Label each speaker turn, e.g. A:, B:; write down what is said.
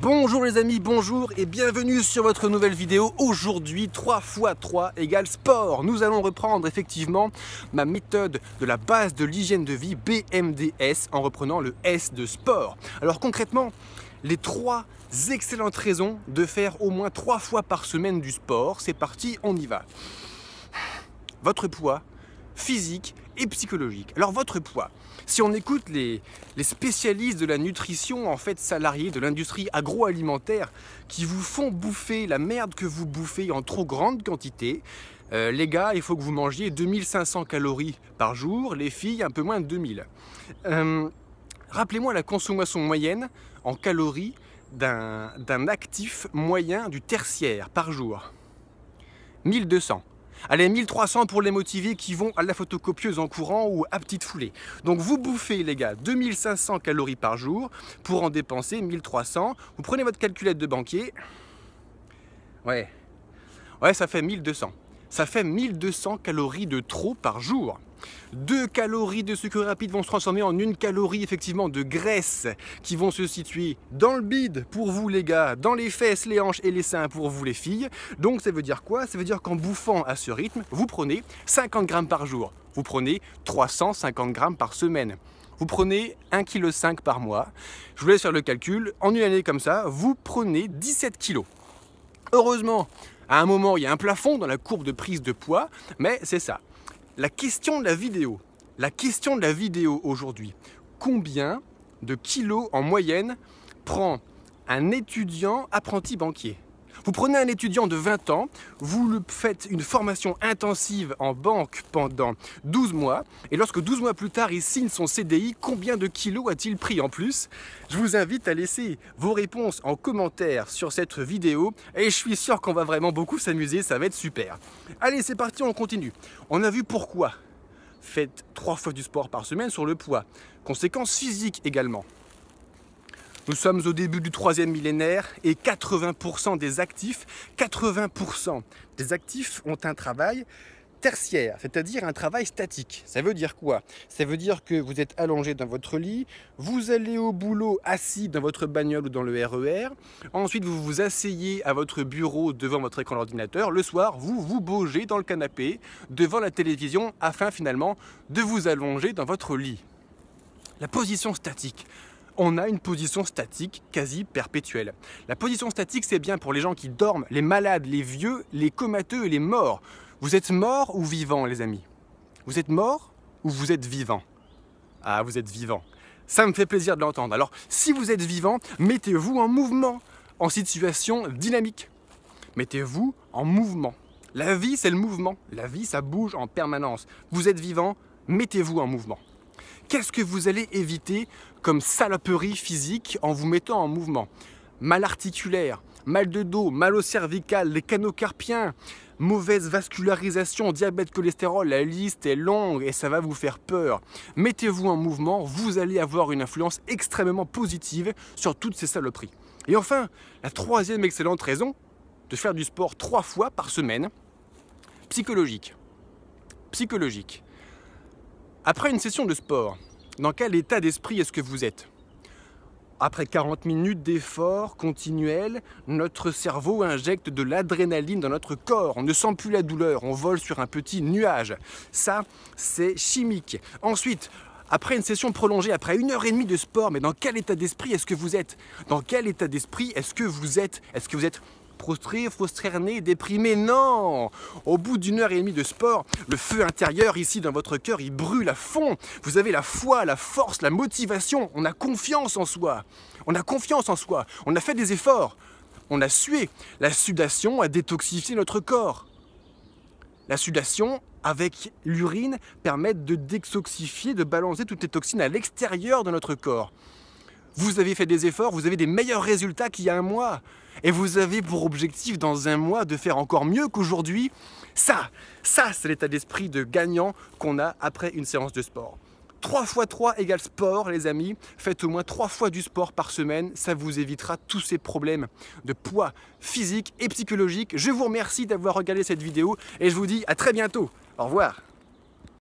A: Bonjour les amis, bonjour et bienvenue sur votre nouvelle vidéo. Aujourd'hui, 3 x 3 égale sport. Nous allons reprendre effectivement ma méthode de la base de l'hygiène de vie BMDS en reprenant le S de sport. Alors concrètement, les 3 excellentes raisons de faire au moins 3 fois par semaine du sport. C'est parti, on y va. Votre poids physique et psychologique. Alors votre poids, si on écoute les spécialistes de la nutrition en fait salariés de l'industrie agroalimentaire qui vous font bouffer la merde que vous bouffez en trop grande quantité, les gars, il faut que vous mangiez 2500 calories par jour, les filles un peu moins de 2000. Rappelez-moi la consommation moyenne en calories d'un actif moyen du tertiaire par jour. 1200. Allez, 1300 pour les motivés qui vont à la photocopieuse en courant ou à petite foulée. Donc vous bouffez les gars 2500 calories par jour pour en dépenser 1300. Vous prenez votre calculette de banquier. Ouais, ça fait 1200. Ça fait 1200 calories de trop par jour. 2 calories de sucre rapide vont se transformer en 1 calorie effectivement de graisse qui vont se situer dans le bide pour vous les gars, dans les fesses, les hanches et les seins pour vous les filles. Donc ça veut dire quoi? Ça veut dire qu'en bouffant à ce rythme, vous prenez 50 grammes par jour, vous prenez 350 grammes par semaine. Vous prenez 1,5 kg par mois. Je vous laisse faire le calcul. En une année comme ça, vous prenez 17 kg. Heureusement, à un moment, il y a un plafond dans la courbe de prise de poids, mais c'est ça. La question de la vidéo aujourd'hui, combien de kilos en moyenne prend un étudiant apprenti banquier? Vous prenez un étudiant de 20 ans, vous lui faites une formation intensive en banque pendant 12 mois, et lorsque 12 mois plus tard il signe son CDI, combien de kilos a-t-il pris en plus? Je vous invite à laisser vos réponses en commentaire sur cette vidéo, et je suis sûr qu'on va vraiment beaucoup s'amuser, ça va être super. Allez, c'est parti, on continue. On a vu pourquoi. Faites 3 fois du sport par semaine sur le poids. Conséquences physiques également. Nous sommes au début du 3e millénaire et 80% des actifs ont un travail tertiaire, c'est-à-dire un travail statique. Ça veut dire quoi? Ça veut dire que vous êtes allongé dans votre lit, vous allez au boulot assis dans votre bagnole ou dans le RER, ensuite vous vous asseyez à votre bureau devant votre écran d'ordinateur, le soir vous vous bougez dans le canapé devant la télévision afin finalement de vous allonger dans votre lit. La position statique. On a une position statique quasi perpétuelle. La position statique, c'est bien pour les gens qui dorment, les malades, les vieux, les comateux et les morts. Vous êtes mort ou vivant, les amis? Vous êtes mort ou vous êtes vivant? Ah, vous êtes vivant. Ça me fait plaisir de l'entendre. Alors, si vous êtes vivant, mettez-vous en mouvement, en situation dynamique. Mettez-vous en mouvement. La vie, c'est le mouvement. La vie, ça bouge en permanence. Vous êtes vivant, mettez-vous en mouvement. Qu'est-ce que vous allez éviter comme saloperie physique en vous mettant en mouvement? Mal articulaire, mal de dos, mal au cervical, les canaux carpiens, mauvaise vascularisation, diabète, cholestérol, la liste est longue et ça va vous faire peur. Mettez-vous en mouvement, vous allez avoir une influence extrêmement positive sur toutes ces saloperies. Et enfin, la 3e excellente raison de faire du sport 3 fois par semaine, psychologique. Psychologique. Après une session de sport, dans quel état d'esprit est-ce que vous êtes? Après 40 minutes d'effort continuel, notre cerveau injecte de l'adrénaline dans notre corps. On ne sent plus la douleur, on vole sur un petit nuage. Ça, c'est chimique. Ensuite, après une session prolongée, après 1h30 de sport, mais dans quel état d'esprit est-ce que vous êtes? Dans quel état d'esprit est-ce que vous êtes? Est-ce que vous êtes prostré, frustré, déprimé? Non! Au bout d'1h30 de sport, le feu intérieur ici dans votre cœur, il brûle à fond. Vous avez la foi, la force, la motivation. On a confiance en soi. On a confiance en soi. On a fait des efforts. On a sué. La sudation a détoxifié notre corps. La sudation, avec l'urine, permet de détoxifier, de balancer toutes les toxines à l'extérieur de notre corps. Vous avez fait des efforts, vous avez des meilleurs résultats qu'il y a un mois. Et vous avez pour objectif dans un mois de faire encore mieux qu'aujourd'hui. Ça c'est l'état d'esprit de gagnant qu'on a après une séance de sport. 3 x 3 égale sport, les amis. Faites au moins 3 fois du sport par semaine. Ça vous évitera tous ces problèmes de poids physique et psychologique. Je vous remercie d'avoir regardé cette vidéo et je vous dis à très bientôt. Au revoir.